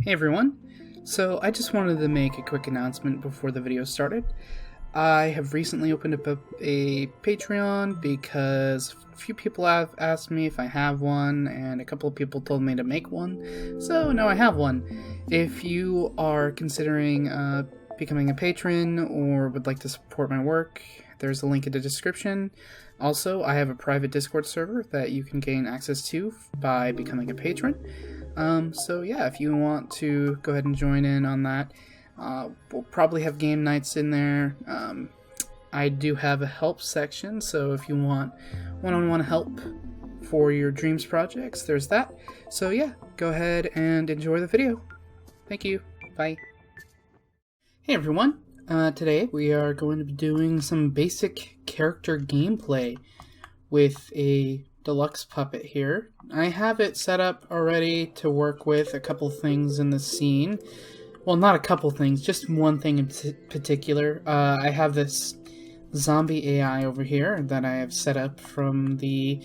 Hey everyone, so I just wanted to make a quick announcement before the video started. I have recently opened up a Patreon because a few people have asked me if I have one, and a couple of people told me to make one, so now I have one. If you are considering becoming a patron or would like to support my work, there's a link in the description. Also, I have a private Discord server that you can gain access to by becoming a patron. So yeah, if you want to go ahead and join in on that, we'll probably have game nights in there. I do have a help section, so if you want one-on-one help for your dreams projects, there's that. So yeah, go ahead and enjoy the video. Thank you. Bye. Hey everyone, today we are going to be doing some basic character gameplay with a deluxe puppet here. I have it set up already to work with a couple things in the scene. Well, not a couple things, just one thing in particular. I have this zombie AI over here that I have set up from the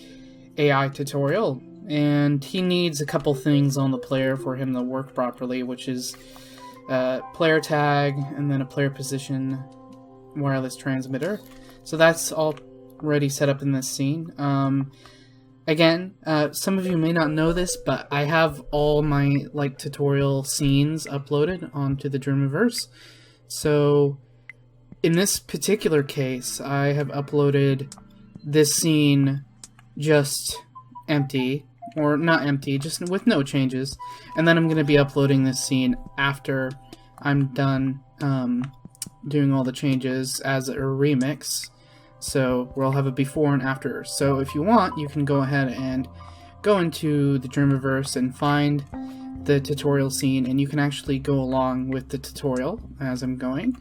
AI tutorial, and he needs a couple things on the player for him to work properly, which is player tag and then a player position wireless transmitter. So that's already set up in this scene. Again, some of you may not know this, but I have all my tutorial scenes uploaded onto the Dreamiverse. So in this particular case, I have uploaded this scene just empty, or not empty, just with no changes. And then I'm going to be uploading this scene after I'm done doing all the changes as a remix. So we'll have a before and after. So if you want, you can go ahead and go into the Dreamiverse and find the tutorial scene, and you can actually go along with the tutorial as I'm going.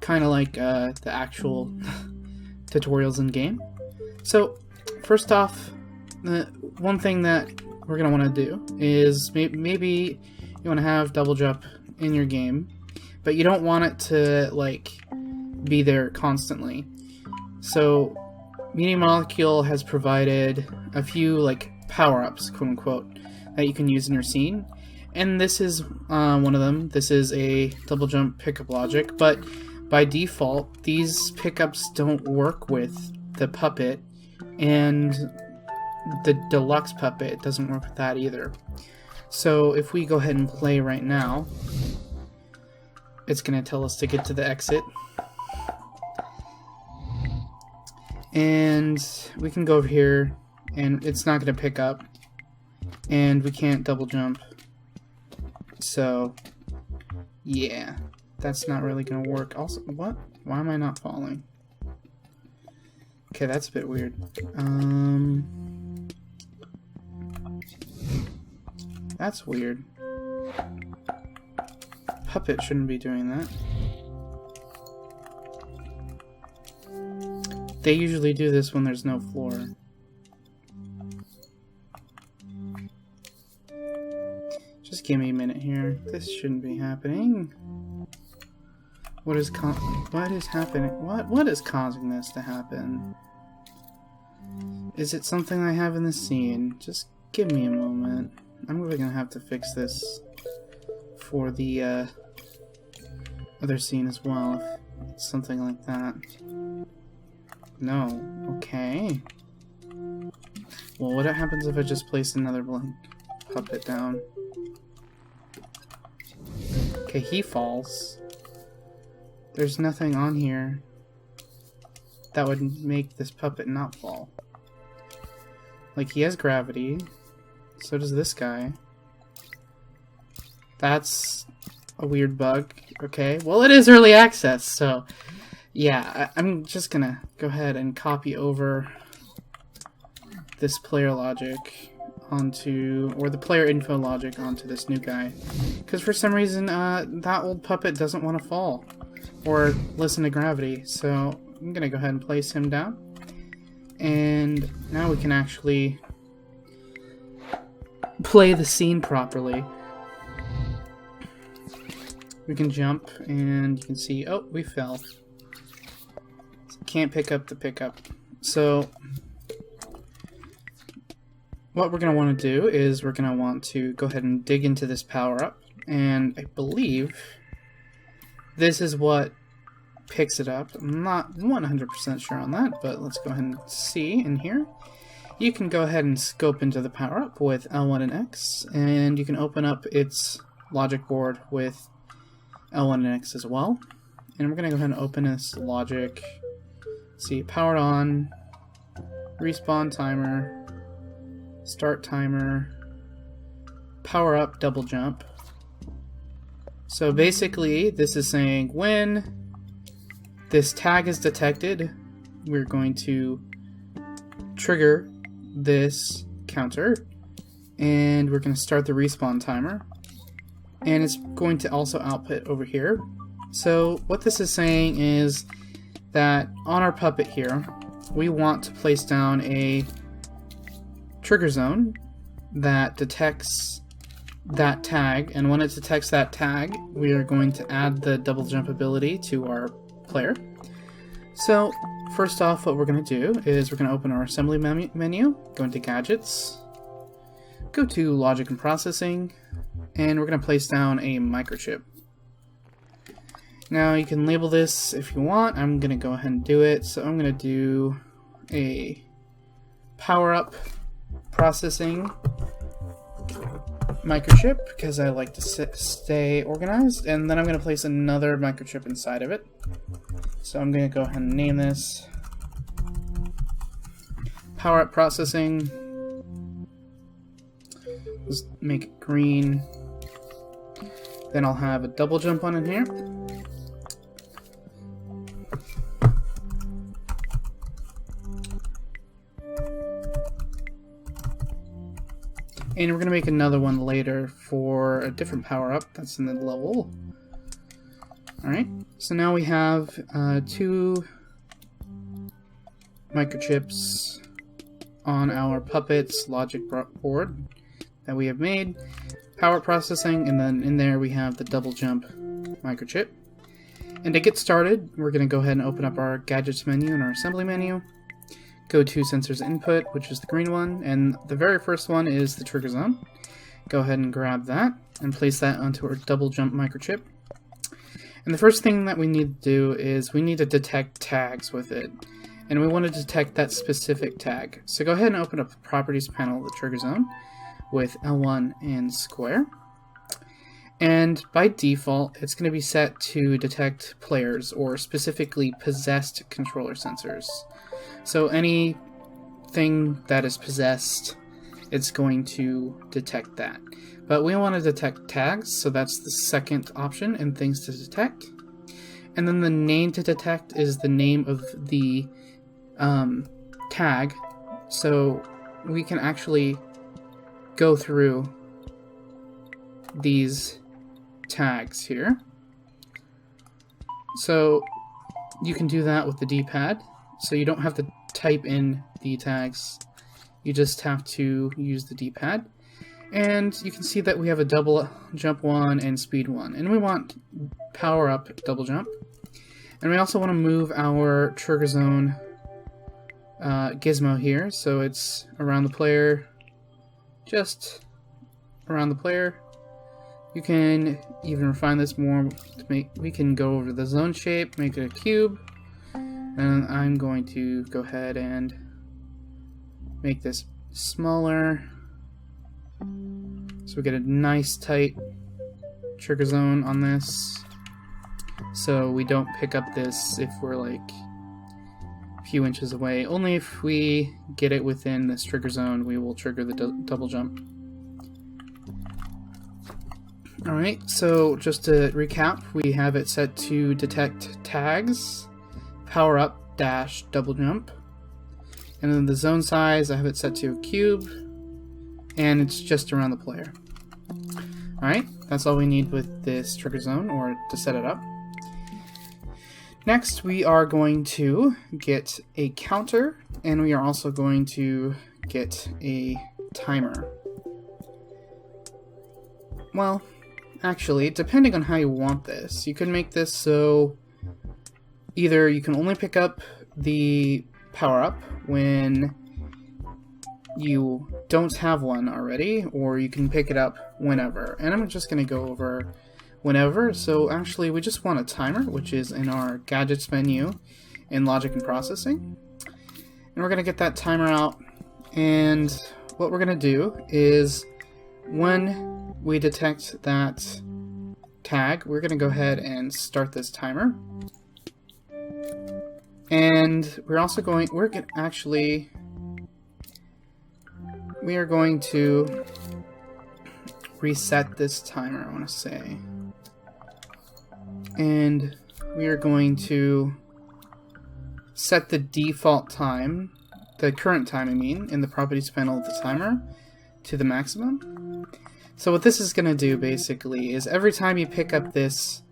Kind of like the actual tutorials in game. So first off, one thing that we're going to want to do is maybe you want to have double jump in your game, but you don't want it to be there constantly. So Media Molecule has provided a few power-ups, quote-unquote, that you can use in your scene, and this is one of them. This is a double jump pickup logic, but by default these pickups don't work with the puppet, and the deluxe puppet doesn't work with that either. So if we go ahead and play right now, it's going to tell us to get to the exit. And we can go over here, and it's not going to pick up, and we can't double jump. So, yeah, that's not really going to work. Also, what? Why am I not falling? Okay, that's a bit weird. That's weird. Puppet shouldn't be doing that. They usually do this when there's no floor. Just give me a minute here. This shouldn't be happening. What is happening? What is causing this to happen? Is it something I have in the scene? Just give me a moment. I'm really gonna have to fix this for the other scene as well, if it's something like that. No. Okay. Well, what happens if I just place another blank puppet down? Okay, he falls. There's nothing on here that would make this puppet not fall. He has gravity. So does this guy. That's a weird bug. Okay, well, it is early access, so yeah, I'm just gonna go ahead and copy over this player logic onto, or the player info logic onto this new guy. Because for some reason, that old puppet doesn't want to fall or listen to gravity. So I'm gonna go ahead and place him down. And now we can actually play the scene properly. We can jump, and you can see, oh, we fell. Can't pick up the pickup. So what we're going to want to do is we're going to want to go ahead and dig into this power-up and I believe this is what picks it up. I'm not 100% sure on that, but let's go ahead and see in here. You can go ahead and scope into the power-up with L1 and X, and you can open up its logic board with L1 and X as well. And we're going to go ahead and open this logic. See, powered on, respawn timer, start timer, power up, double jump. So basically, this is saying when this tag is detected, we're going to trigger this counter, and we're going to start the respawn timer, and it's going to also output over here. So what this is saying is that on our puppet here, we want to place down a trigger zone that detects that tag, and when it detects that tag, we are going to add the double jump ability to our player. So first off, what we're going to do is we're going to open our assembly menu, go into gadgets, go to logic and processing, and we're going to place down a microchip. Now you can label this if you want. I'm going to go ahead and do it. So I'm going to do a power up processing microchip because I like to stay organized, and then I'm going to place another microchip inside of it. So I'm going to go ahead and name this power up processing. Let's make it green. Then I'll have a double jump on in here. And we're going to make another one later for a different power-up that's in the level. Alright, so now we have 2 microchips on our puppet's logic board that we have made. Power processing, and then in there we have the double jump microchip. And to get started, we're going to go ahead and open up our gadgets menu and our assembly menu. Go to sensors input, which is the green one, and the very first one is the trigger zone. Go ahead and grab that and place that onto our double jump microchip. And the first thing that we need to do is we need to detect tags with it, and we want to detect that specific tag. So go ahead and open up the properties panel of the trigger zone with L1 and square. And by default, it's going to be set to detect players, or specifically possessed controller sensors. So anything that is possessed, it's going to detect that. But we want to detect tags, so that's the second option in things to detect. And then the name to detect is the name of the tag, so we can actually go through these tags here. So you can do that with the D-pad, so you don't have to type in the tags, you just have to use the D-pad. And you can see that we have a double jump 1 and speed 1, and we want power up double jump. And we also want to move our trigger zone gizmo here, so it's around the player, just around the player. You can even refine this more to make, we can go over the zone shape, make it a cube, and I'm going to go ahead and make this smaller, so we get a nice tight trigger zone on this, so we don't pick up this if we're like a few inches away. Only if we get it within this trigger zone we will trigger the double jump. Alright, so just to recap, we have it set to detect tags, power up dash double jump, and then the zone size I have it set to a cube, and it's just around the player. Alright, that's all we need with this trigger zone, or to set it up. Next we are going to get a counter, and we are also going to get a timer. Well, actually, depending on how you want this, you can make this so either you can only pick up the power-up when you don't have one already, or you can pick it up whenever. And I'm just going to go over whenever. So actually we just want a timer, which is in our gadgets menu in logic and processing. And we're going to get that timer out, and what we're going to do is when we detect that tag, we're going to go ahead and start this timer. And we are going to reset this timer, I want to say. And we are going to set the default time, the current time I mean, in the properties panel of the timer to the maximum. So what this is going to do basically is every time you pick up this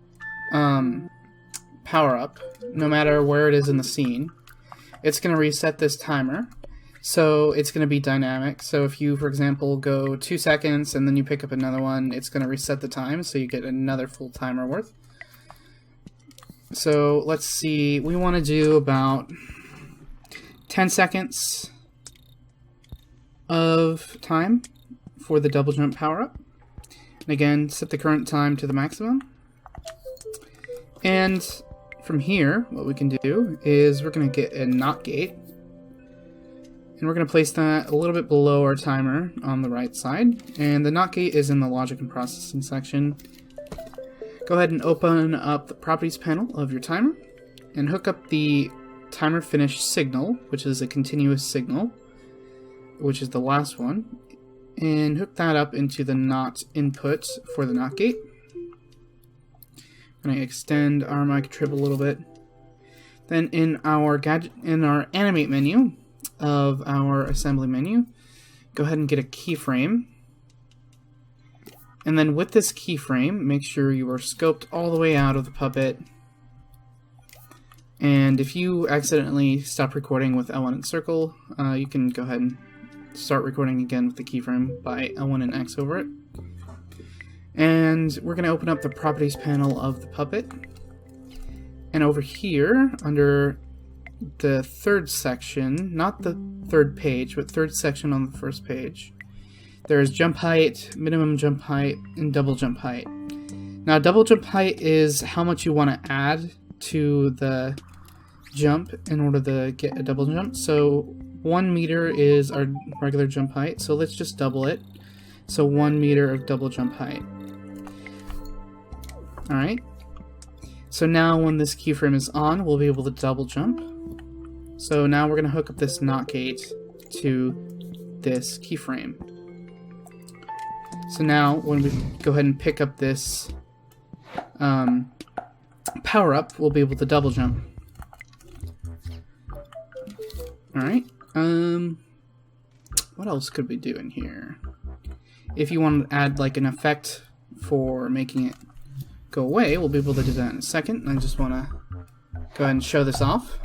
power-up, no matter where it is in the scene, it's going to reset this timer. So it's going to be dynamic. So if you, for example, go 2 seconds and then you pick up another one, it's going to reset the time, so you get another full timer worth. So let's see, we want to do about 10 seconds of time for the double jump power-up. And again, set the current time to the maximum. And from here, what we can do is we're going to get a NOT gate. And we're going to place that a little bit below our timer on the right side. And the NOT gate is in the logic and processing section. Go ahead and open up the properties panel of your timer and hook up the timer finish signal, which is a continuous signal, which is the last one, and hook that up into the NOT input for the NOT gate. I'm going to extend our mic trip a little bit. Then in our animate menu of our assembly menu, go ahead and get a keyframe. And then with this keyframe, make sure you are scoped all the way out of the puppet. And if you accidentally stop recording with L1 and circle, you can go ahead and start recording again with the keyframe by L1 and X over it. And we're going to open up the properties panel of the puppet. And over here, under the third section, not the third page, but third section on the first page, there's jump height, minimum jump height, and double jump height. Now, double jump height is how much you want to add to the jump in order to get a double jump. So 1 meter is our regular jump height, so let's just double it. So 1 meter of double jump height. Alright. So now when this keyframe is on, we'll be able to double jump. So now we're going to hook up this NOT gate to this keyframe. So now, when we go ahead and pick up this power-up, we'll be able to double jump. Alright, what else could we do in here? If you want to add like an effect for making it go away, we'll be able to do that in a second. I just want to go ahead and show this off.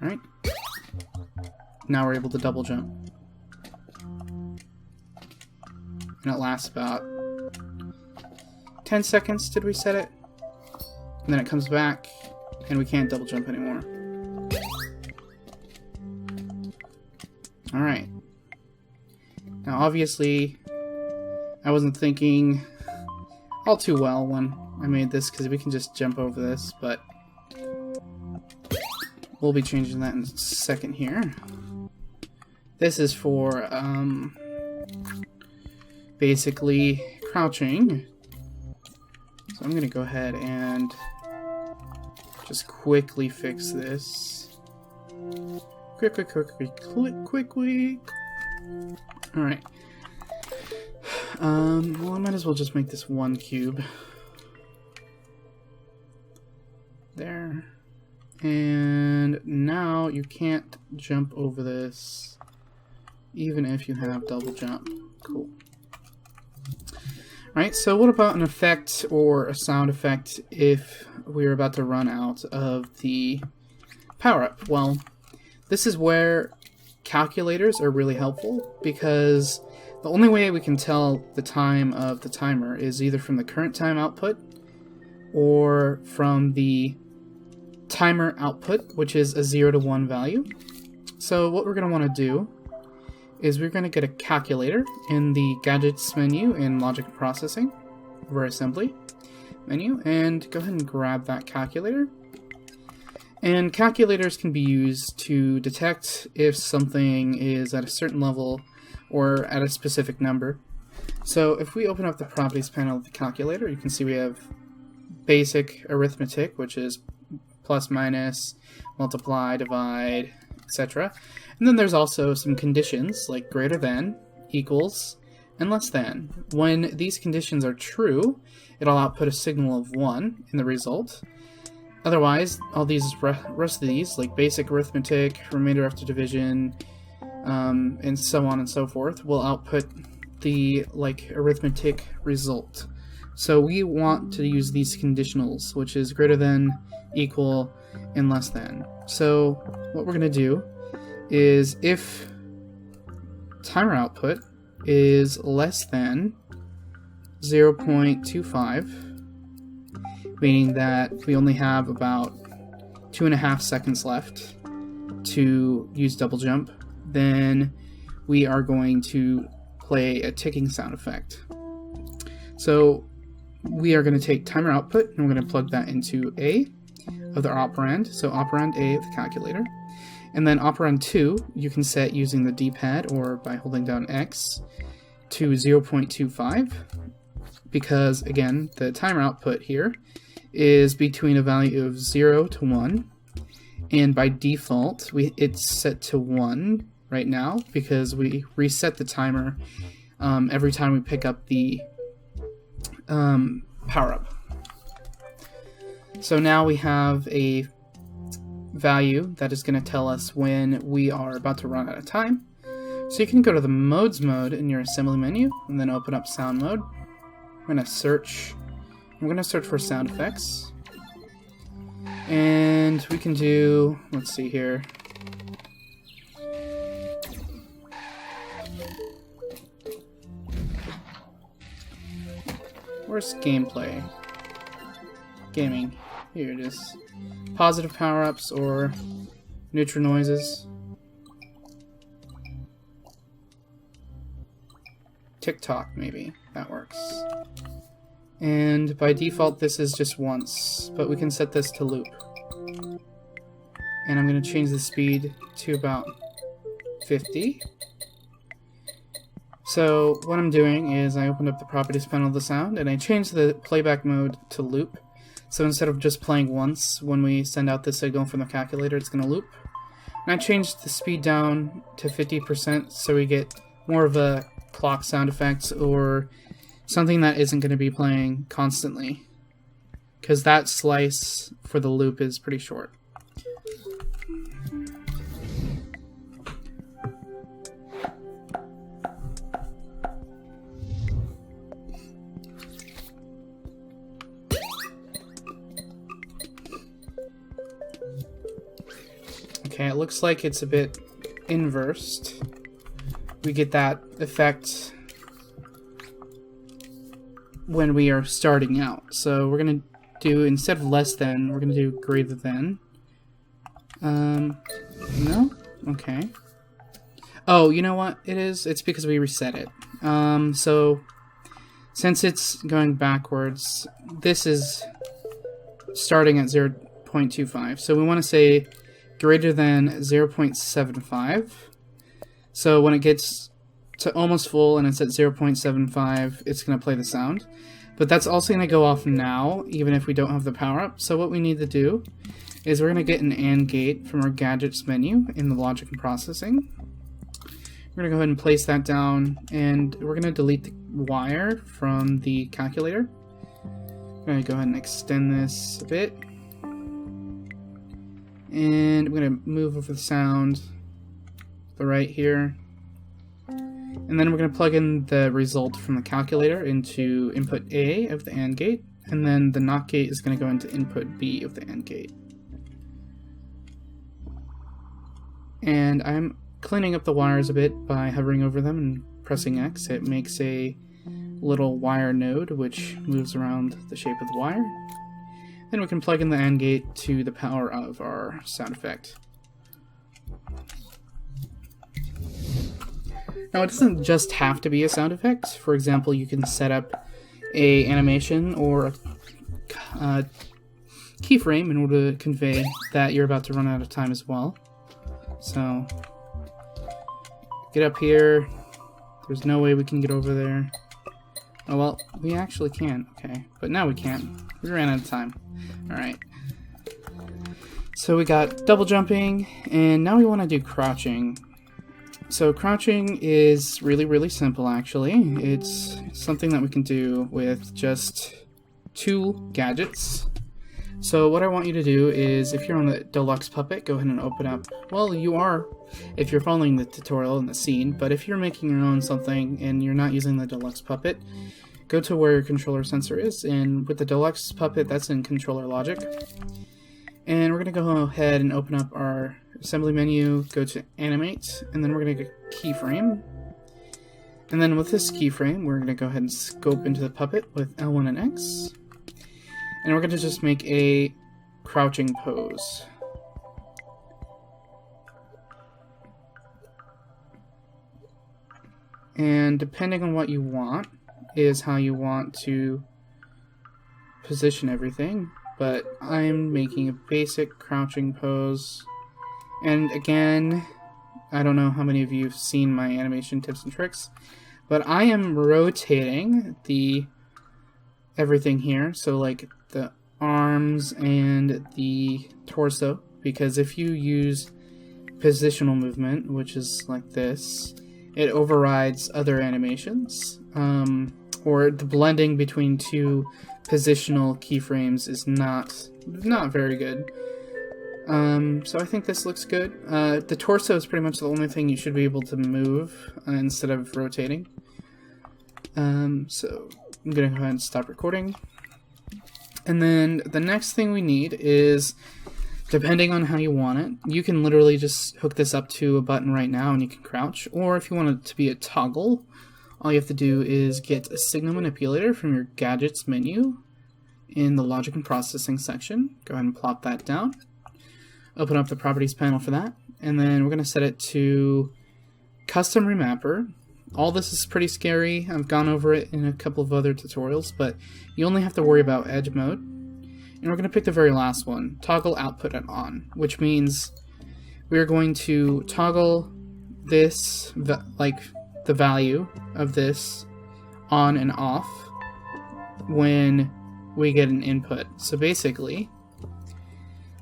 Alright, now we're able to double jump. And it lasts about 10 seconds, did we set it? And then it comes back, and we can't double jump anymore. Alright. Now obviously, I wasn't thinking all too well when I made this, because we can just jump over this, but we'll be changing that in a second here. This is for, basically crouching. So I'm going to go ahead and just quickly fix this. Quickly. Alright. Well, I might as well just make this one cube. There. And now you can't jump over this, even if you have double jump. Cool. Alright, so what about an effect or a sound effect if we're about to run out of the power-up? Well, this is where calculators are really helpful, because the only way we can tell the time of the timer is either from the current time output or from the timer output, which is a 0 to 1 value. So what we're going to want to do is we're going to get a calculator in the Gadgets menu in Logic and Processing, over Assembly menu, and go ahead and grab that calculator. And calculators can be used to detect if something is at a certain level or at a specific number. So if we open up the Properties panel of the calculator, you can see we have basic arithmetic, which is plus, minus, multiply, divide, etc. And then there's also some conditions like greater than, equals, and less than. When these conditions are true, it'll output a signal of 1 in the result. Otherwise, all these rest of these, like basic arithmetic, remainder after division, and so on and so forth, will output the arithmetic result. So we want to use these conditionals, which is greater than, equal, and less than. So what we're going to do is if timer output is less than 0.25, meaning that we only have about 2.5 seconds left to use double jump, then we are going to play a ticking sound effect. So we are going to take timer output and we're going to plug that into A of the operand, so operand A of the calculator. And then operand 2 you can set using the D-pad or by holding down X to 0.25, because again the timer output here is between a value of 0 to 1, and by default it's set to 1 right now because we reset the timer every time we pick up the power-up. So now we have a value that is going to tell us when we are about to run out of time. So you can go to the modes mode in your assembly menu and then open up sound mode. I'm going to search for sound effects. And we can do, let's see here. Where's gameplay? Gaming. Here it is. Positive power-ups or neutral noises. TikTok, maybe. That works. And by default this is just once, but we can set this to loop. And I'm going to change the speed to about 50. So what I'm doing is I opened up the properties panel of the sound and I changed the playback mode to loop. So instead of just playing once when we send out the signal from the calculator, it's going to loop. And I changed the speed down to 50% so we get more of a clock sound effect or something that isn't going to be playing constantly, because that slice for the loop is pretty short. Okay, it looks like it's a bit inversed. We get that effect when we are starting out. So we're going to do, instead of less than, we're going to do greater than. No? Okay. Oh, you know what it is? It's because we reset it. So since it's going backwards, this is starting at 0.25. So we want to say greater than 0.75. So when it gets to almost full and it's at 0.75, it's going to play the sound. But that's also going to go off now, even if we don't have the power up. So what we need to do is we're going to get an AND gate from our Gadgets menu in the Logic and Processing. We're going to go ahead and place that down, and we're going to delete the wire from the calculator. I'm going to go ahead and extend this a bit. And I'm going to move over the sound to the right here. And then we're going to plug in the result from the calculator into input A of the AND gate. And then the NOT gate is going to go into input B of the AND gate. And I'm cleaning up the wires a bit by hovering over them and pressing X. It makes a little wire node which moves around the shape of the wire. Then we can plug in the AND gate to the power of our sound effect. Now, it doesn't just have to be a sound effect. For example, you can set up a animation or a keyframe in order to convey that you're about to run out of time as well. So, get up here. There's no way we can get over there. Oh, well, we actually can. Okay, but now we can't. We ran out of time. Alright. So we got double jumping, and now we want to do crouching. So crouching is really, really simple, actually. It's something that we can do with just 2 gadgets. So what I want you to do is, if you're on the deluxe puppet, go ahead and open up. Well, you are if you're following the tutorial and the scene, but if you're making your own something and you're not using the deluxe puppet, go to where your controller sensor is, and with the deluxe puppet, that's in controller logic. And we're going to go ahead and open up our assembly menu, go to animate, and then we're going to go keyframe. And then with this keyframe, we're going to go ahead and scope into the puppet with L1 and X. And we're going to just make a crouching pose. And depending on what you want is how you want to position everything. But I'm making a basic crouching pose. And again, I don't know how many of you have seen my animation tips and tricks, but I am rotating the everything here, so like the arms and the torso, because if you use positional movement, which is like this, it overrides other animations, or the blending between 2 positional keyframes is not very good. So I think this looks good. The torso is pretty much the only thing you should be able to move instead of rotating. So I'm going to go ahead and stop recording. And then the next thing we need is, depending on how you want it, you can literally just hook this up to a button right now and you can crouch. Or if you want it to be a toggle, all you have to do is get a signal manipulator from your gadgets menu in the logic and processing section. Go ahead and plop that down. Open up the properties panel for that. And then we're going to set it to custom remapper. All this is pretty scary. I've gone over it in a couple of other tutorials, but you only have to worry about edge mode. And we're going to pick the very last one, toggle output and on, which means we're going to toggle this, like the value of this, on and off when we get an input. So basically,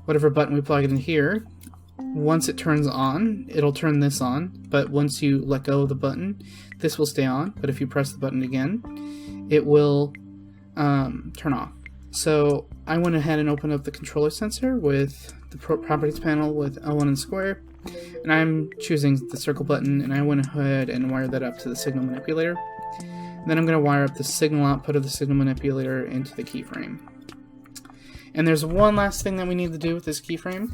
whatever button we plug in here, once it turns on, it'll turn this on, but once you let go of the button, this will stay on, but if you press the button again, it will turn off. So I went ahead and opened up the controller sensor with the properties panel with L1 and square, and I'm choosing the circle button, and I went ahead and wired that up to the signal manipulator. Then I'm going to wire up the signal output of the signal manipulator into the keyframe. And there's one last thing that we need to do with this keyframe,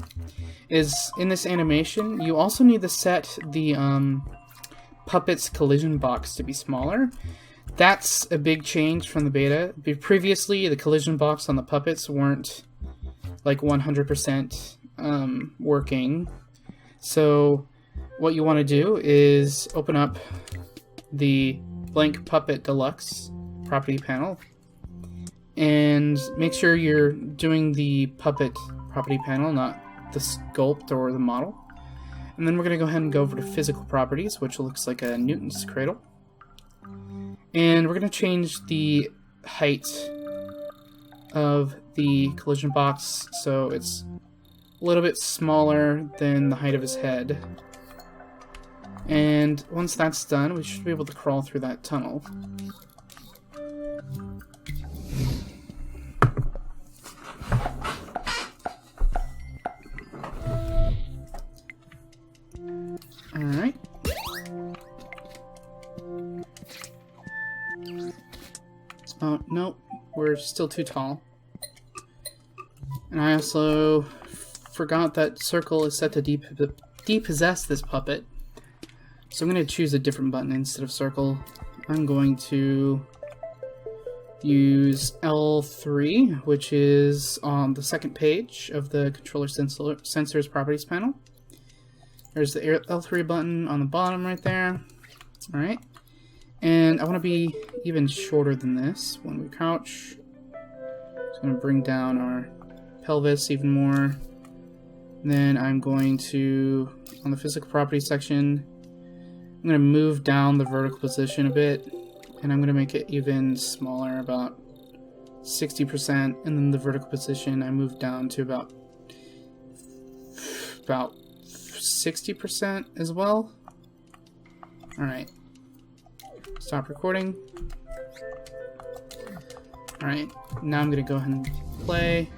is in this animation, you also need to set the puppet's collision box to be smaller. That's a big change from the beta. Previously, the collision box on the puppets weren't like 100% working. So what you want to do is open up the blank puppet deluxe property panel and make sure you're doing the puppet property panel, not the sculpt or the model. And then we're going to go ahead and go over to physical properties, which looks like a Newton's cradle. And we're going to change the height of the collision box so it's a little bit smaller than the height of his head. And once that's done, we should be able to crawl through that tunnel. Alright. Oh, no, we're still too tall. And I also forgot that circle is set to depossess this puppet. So I'm going to choose a different button instead of circle. I'm going to use L3, which is on the second page of the controller sensors properties panel. There's the L3 button on the bottom right there. Alright. And I want to be even shorter than this when we crouch. Just going to bring down our pelvis even more. Then I'm going to, on the physical properties section, I'm going to move down the vertical position a bit. And I'm going to make it even smaller, about 60%. And then the vertical position I move down to about 60% as well. Alright. Stop recording. Alright, now I'm going to go ahead and play.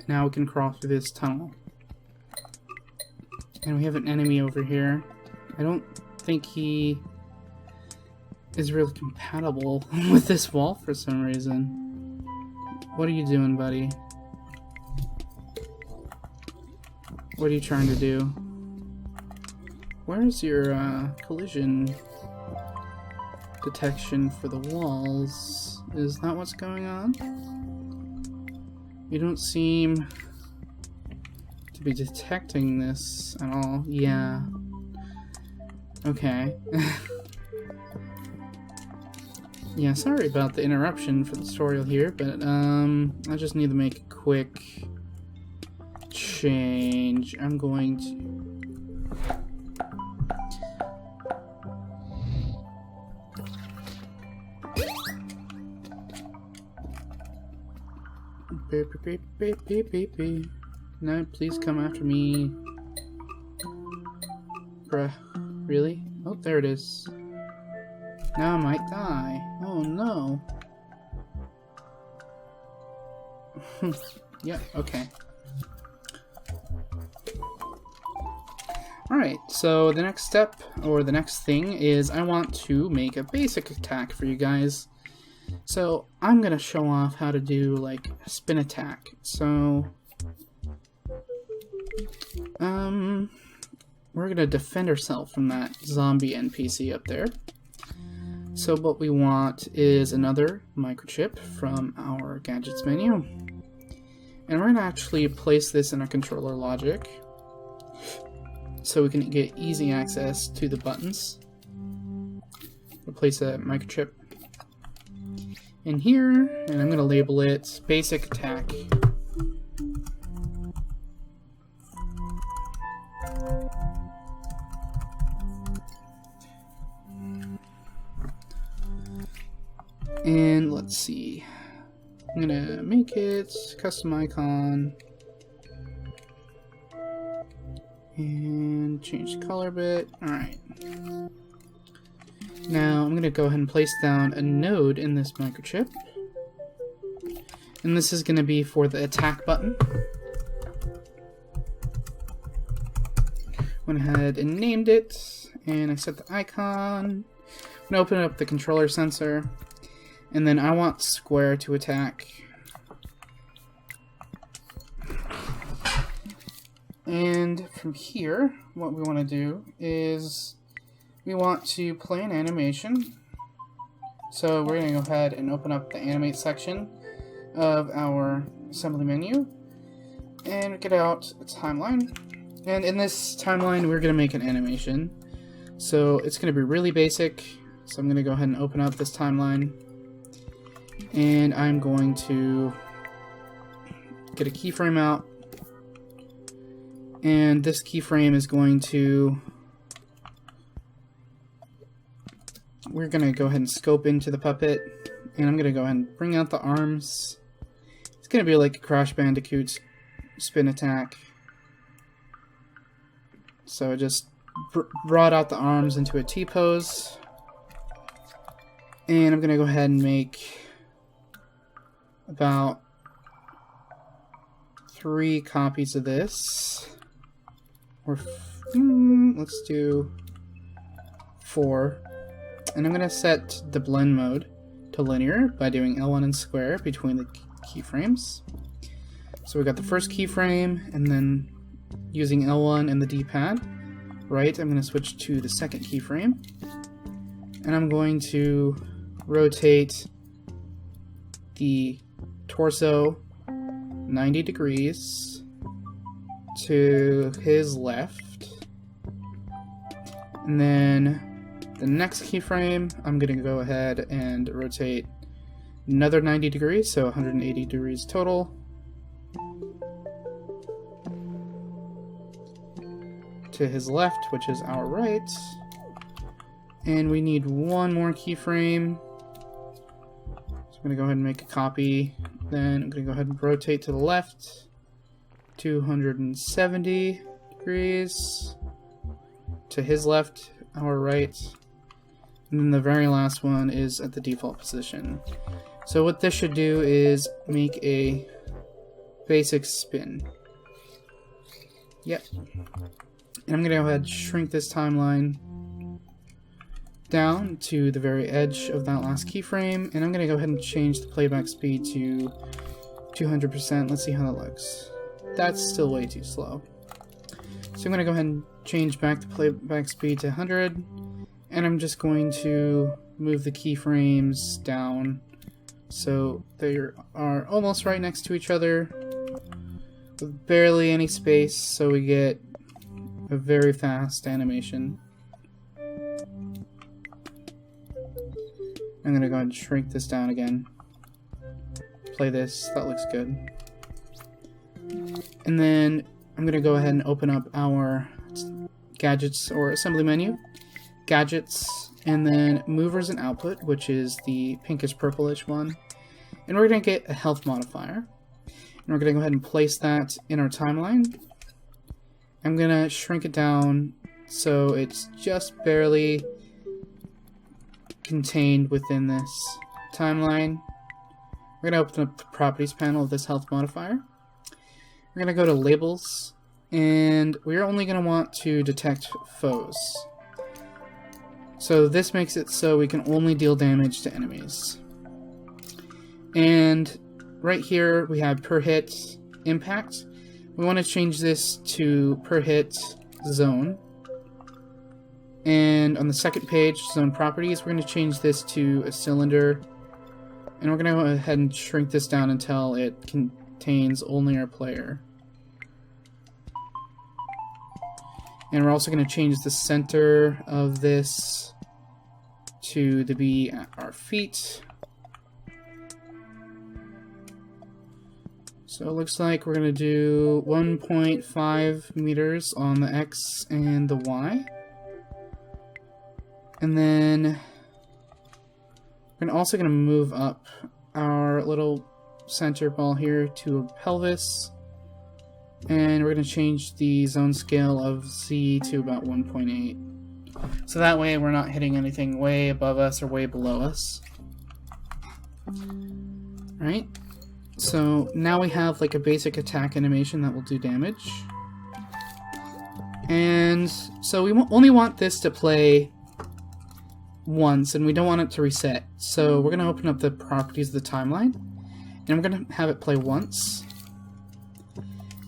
Now we can crawl through this tunnel. And we have an enemy over here. I don't think he is really compatible with this wall for some reason. What are you doing, buddy? What are you trying to do? Where's your collision detection for the walls? Is that what's going on? You don't seem to be detecting this at all. Yeah. Okay. Yeah, sorry about the interruption for the tutorial here, but I just need to make a quick change. I'm going to... Beep, beep, beep, beep, beep, beep. No, please come after me. Bruh. Really? Oh, there it is. Now I might die. Oh no. Yeah, okay. Alright, so the next step, or the next thing, is I want to make a basic attack for you guys. So I'm gonna show off how to do like a spin attack. So we're gonna defend ourselves from that zombie NPC up there. So what we want is another microchip from our gadgets menu. And we're gonna actually place this in our controller logic so we can get easy access to the buttons. We'll place a microchip in here, and I'm gonna label it basic attack. And let's see, I'm gonna make it custom icon and change the color a bit. Alright. Now I'm gonna go ahead and place down a node in this microchip. And this is gonna be for the attack button. Went ahead and named it, and I set the icon. I'm gonna open up the controller sensor. And then I want square to attack. And from here, what we want to do is we want to play an animation. So we're going to go ahead and open up the animate section of our assembly menu and get out a timeline. And in this timeline, we're going to make an animation. So it's going to be really basic. So I'm going to go ahead and open up this timeline. And I'm going to get a keyframe out, and this keyframe is going to, we're going to go ahead and scope into the puppet, and I'm going to go ahead and bring out the arms. It's going to be like a Crash Bandicoot spin attack. So I just brought out the arms into a T-pose, and I'm going to go ahead and make about 3 copies of this, or let's do 4, and I'm going to set the blend mode to linear by doing L1 and square between the keyframes. So we got the first keyframe, and then using L1 and the D-pad, right, I'm going to switch to the second keyframe, and I'm going to rotate the torso 90 degrees to his left, and then the next keyframe, I'm going to go ahead and rotate another 90 degrees, so 180 degrees total. To his left, which is our right. And we need one more keyframe. So I'm going to go ahead and make a copy. Then I'm going to go ahead and rotate to the left. 270 degrees. To his left, our right. And then the very last one is at the default position. So what this should do is make a basic spin. Yep. And I'm going to go ahead and shrink this timeline down to the very edge of that last keyframe. And I'm going to go ahead and change the playback speed to 200%. Let's see how that looks. That's still way too slow. So I'm going to go ahead and change back the playback speed to 100. And I'm just going to move the keyframes down so they are almost right next to each other with barely any space, so we get a very fast animation. I'm gonna go ahead and shrink this down again. Play this, that looks good. And then I'm gonna go ahead and open up our gadgets or assembly menu. Gadgets, and then movers and output, which is the pinkish purplish one. And we're gonna get a health modifier. And we're gonna go ahead and place that in our timeline. I'm gonna shrink it down so it's just barely contained within this timeline. We're gonna open up the properties panel of this health modifier. We're gonna go to labels, and we're only gonna want to detect foes. So this makes it so we can only deal damage to enemies. And right here we have per hit impact. We want to change this to per hit zone. And on the second page, zone properties, we're going to change this to a cylinder. And we're going to go ahead and shrink this down until it contains only our player. And we're also going to change the center of this to be at our feet. So it looks like we're going to do 1.5 meters on the X and the Y. And then we're also going to move up our little center ball here to a pelvis. And we're going to change the zone scale of Z to about 1.8. So that way we're not hitting anything way above us or way below us. Right? So now we have like a basic attack animation that will do damage. And so we only want this to play once, and we don't want it to reset. So we're going to open up the properties of the timeline, and we're going to have it play once.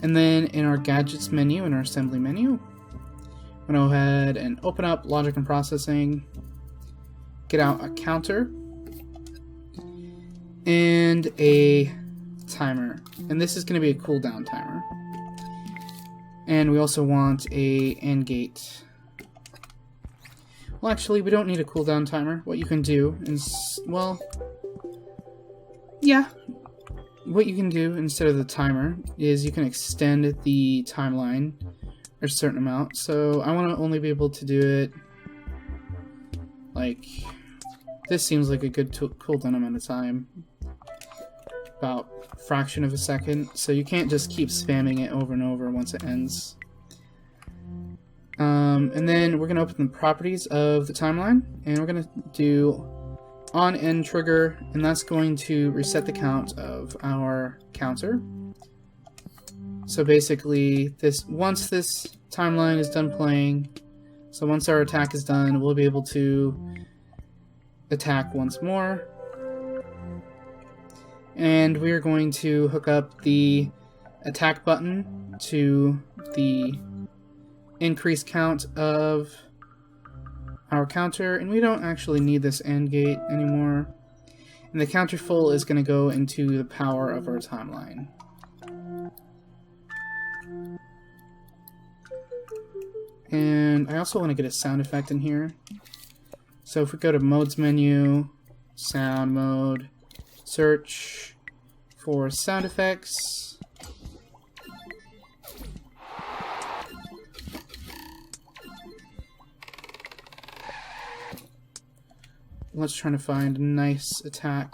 And then in our gadgets menu, in our assembly menu, I'm going to go ahead and open up logic and processing, get out a counter, and a timer. And this is going to be a cooldown timer. And we also want a AND gate. Well, actually, we don't need a cooldown timer. What you can do is, well, yeah. What you can do instead of the timer is you can extend the timeline a certain amount. So I want to only be able to do it like this. Seems like a good cooldown amount of time, about a fraction of a second. So you can't just keep spamming it over and over once it ends. And then we're going to open the properties of the timeline, and we're going to do on end trigger, and that's going to reset the count of our counter. So basically, once this timeline is done playing, so once our attack is done, we'll be able to attack once more. And we're going to hook up the attack button to the increased count of our counter, and we don't actually need this end gate anymore. And the counter full is going to go into the power of our timeline. And I also want to get a sound effect in here. So if we go to modes menu, sound mode, search for sound effects. Let's try to find a nice attack.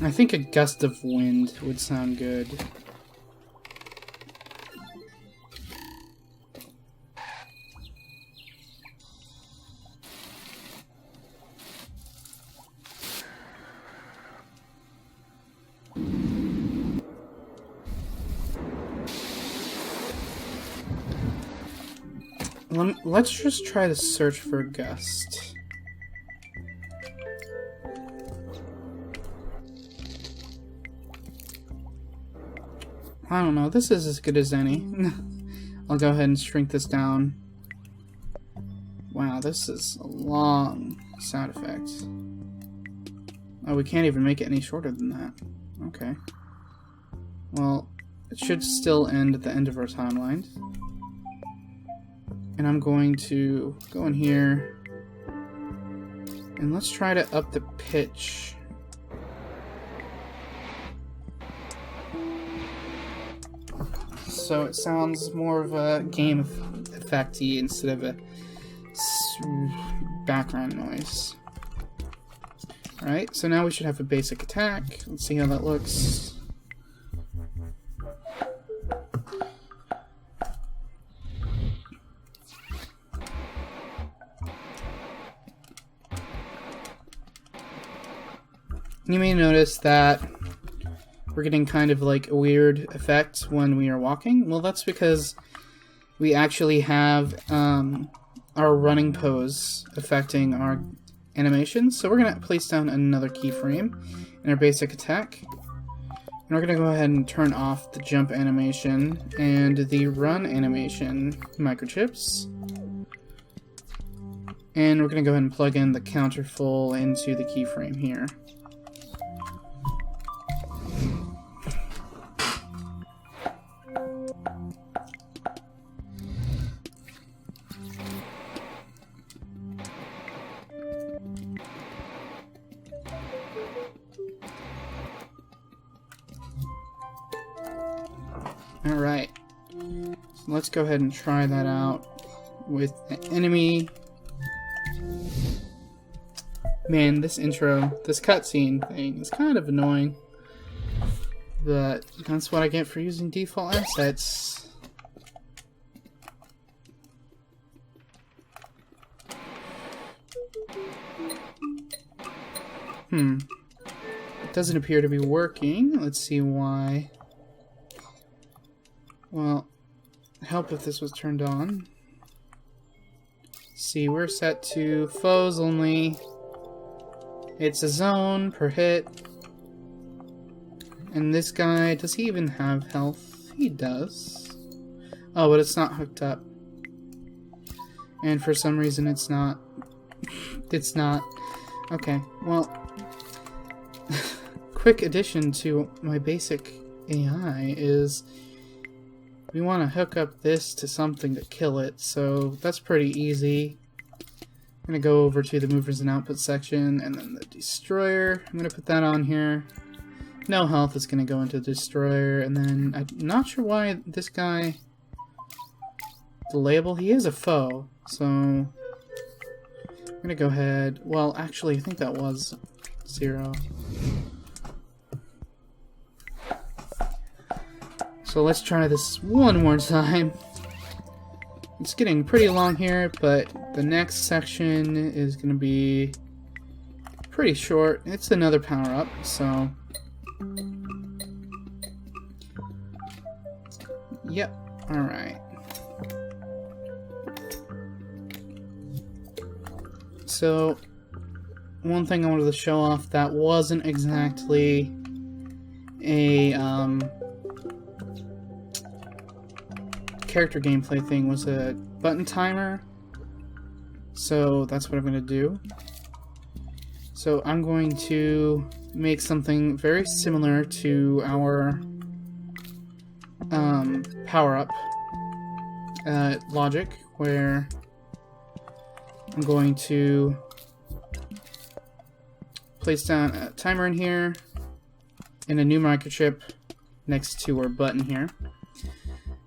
I think a gust of wind would sound good. Let's just try to search for a gust. I don't know, this is as good as any. I'll go ahead and shrink this down. Wow, this is a long sound effect. Oh, we can't even make it any shorter than that. Okay. Well, it should still end at the end of our timeline. And I'm going to go in here and let's try to up the pitch. So it sounds more of a game effect-y instead of a background noise. Alright, so now we should have a basic attack. Let's see how that looks. You may notice that we're getting kind of like a weird effect when we are walking. Well, that's because we actually have our running pose affecting our animation. So we're going to place down another keyframe in our basic attack. And we're going to go ahead and turn off the jump animation and the run animation microchips. And we're going to go ahead and plug in the counter full into the keyframe here. Alright, so let's go ahead and try that out with the enemy. Man, this intro, this cutscene thing is kind of annoying, but that's what I get for using default assets. It doesn't appear to be working. Let's see why. Well, help if this was turned on. See, we're set to foes only. It's a zone per hit. And this guy, does he even have health? He does. Oh, but it's not hooked up. And for some reason it's not. It's not. Okay, well. Quick addition to my basic AI is we want to hook up this to something to kill it, so that's pretty easy. I'm going to go over to the movers and output section, and then the destroyer. I'm going to put that on here. No health is going to go into the destroyer, and then I'm not sure why this guy, the label, he is a foe, so I'm going to go ahead. Well, actually, I think that was 0. So let's try this one more time. It's getting pretty long here, but the next section is going to be pretty short. It's another power-up, so... Yep, alright. So, one thing I wanted to show off that wasn't exactly a character gameplay thing was a button timer. So that's what I'm going to do. So I'm going to make something very similar to our power-up logic, where I'm going to place down a timer in here and a new microchip next to our button here.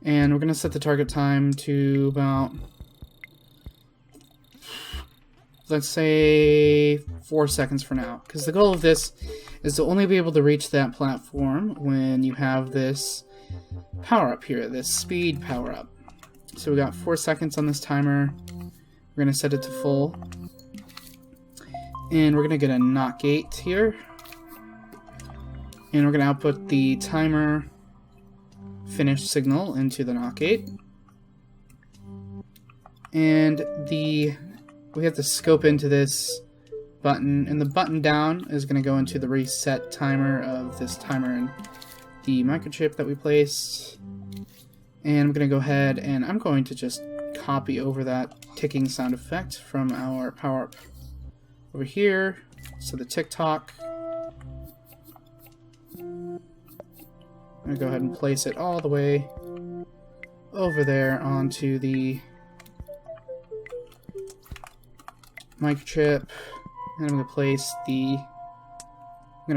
And we're going to set the target time to about, let's say, 4 seconds for now. Because the goal of this is to only be able to reach that platform when you have this power-up here, this speed power-up. So we got 4 seconds on this timer. We're going to set it to full. And we're going to get a NOT gate here. And we're going to output the timer finish signal into the NOT gate. And we have to scope into this button, and the button down is going to go into the reset timer of this timer and the microchip that we placed. And I'm going to go ahead and I'm going to just copy over that ticking sound effect from our power-up over here. So the tick-tock. I'm going to go ahead and place it all the way over there onto the microchip. And I'm going to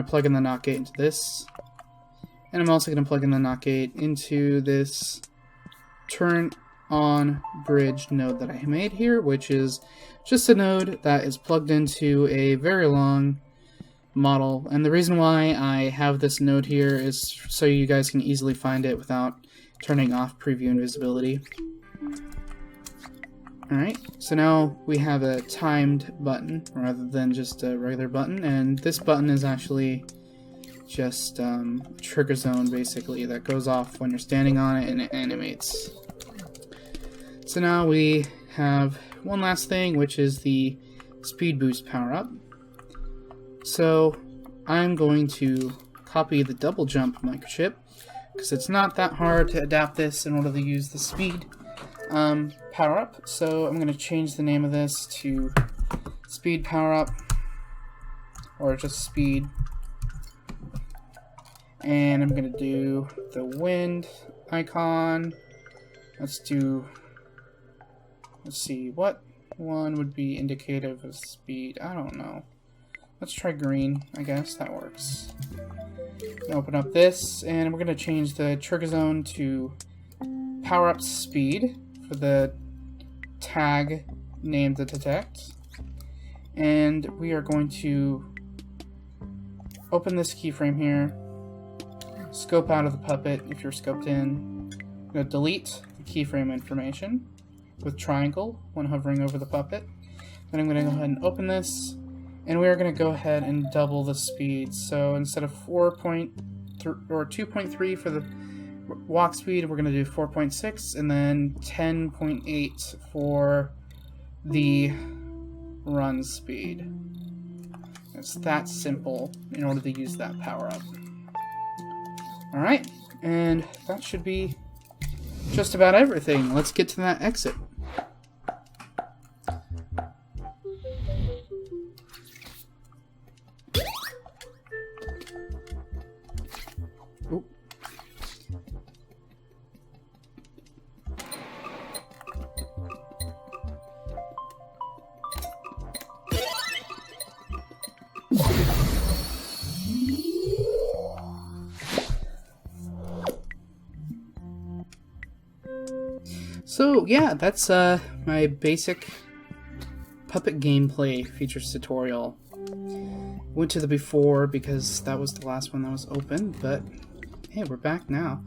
plug in the NOT gate into this. And I'm also going to plug in the NOT gate into this turn on bridge node that I made here, which is just a node that is plugged into a very long model. And the reason why I have this node here is so you guys can easily find it without turning off preview invisibility. Alright, so now we have a timed button rather than just a regular button, and this button is actually just a trigger zone basically that goes off when you're standing on it and it animates. So now we have one last thing, which is the speed boost power-up. So I'm going to copy the double jump microchip because it's not that hard to adapt this in order to use the speed power-up. So I'm going to change the name of this to speed power-up, or just speed. And I'm going to do the wind icon. Let's see, what one would be indicative of speed? I don't know. Let's try green, I guess that works. Open up this, and we're going to change the trigger zone to power up speed for the tag named the detect. And we are going to open this keyframe here, scope out of the puppet if you're scoped in. I'm going to delete the keyframe information with triangle when hovering over the puppet. Then I'm going to go ahead and open this, and we are going to go ahead and double the speed. So instead of 2.3 for the walk speed, we're going to do 4.6, and then 10.8 for the run speed. It's that simple in order to use that power up. Alright, and that should be just about everything. Let's get to that exit. Oop. So yeah, that's my basic puppet gameplay features tutorial. went to the before because that was the last one that was open, but hey, we're back now.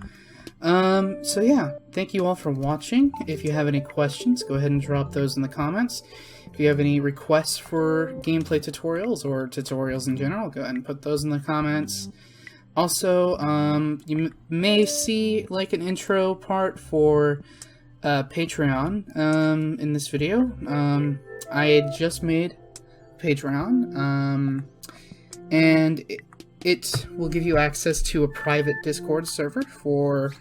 So yeah, thank you all for watching. If you have any questions, go ahead and drop those in the comments. If you have any requests for gameplay tutorials or tutorials in general, go ahead and put those in the comments. Also, you may see like an intro part for Patreon in this video. I had just made Patreon, and it will give you access to a private Discord server for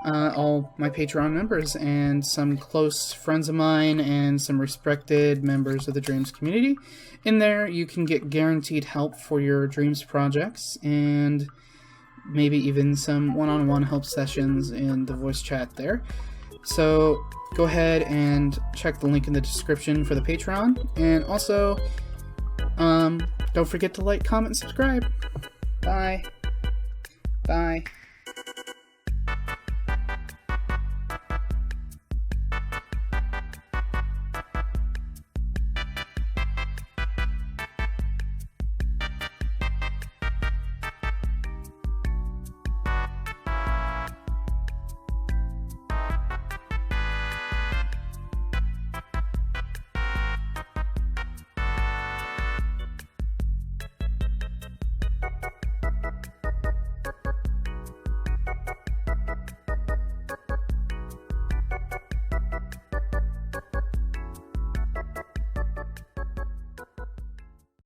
all my Patreon members and some close friends of mine and some respected members of the Dreams community. In there, you can get guaranteed help for your Dreams projects and maybe even some one-on-one help sessions in the voice chat there. So go ahead and check the link in the description for the Patreon, and also don't forget to like, comment, and subscribe. Bye. Bye.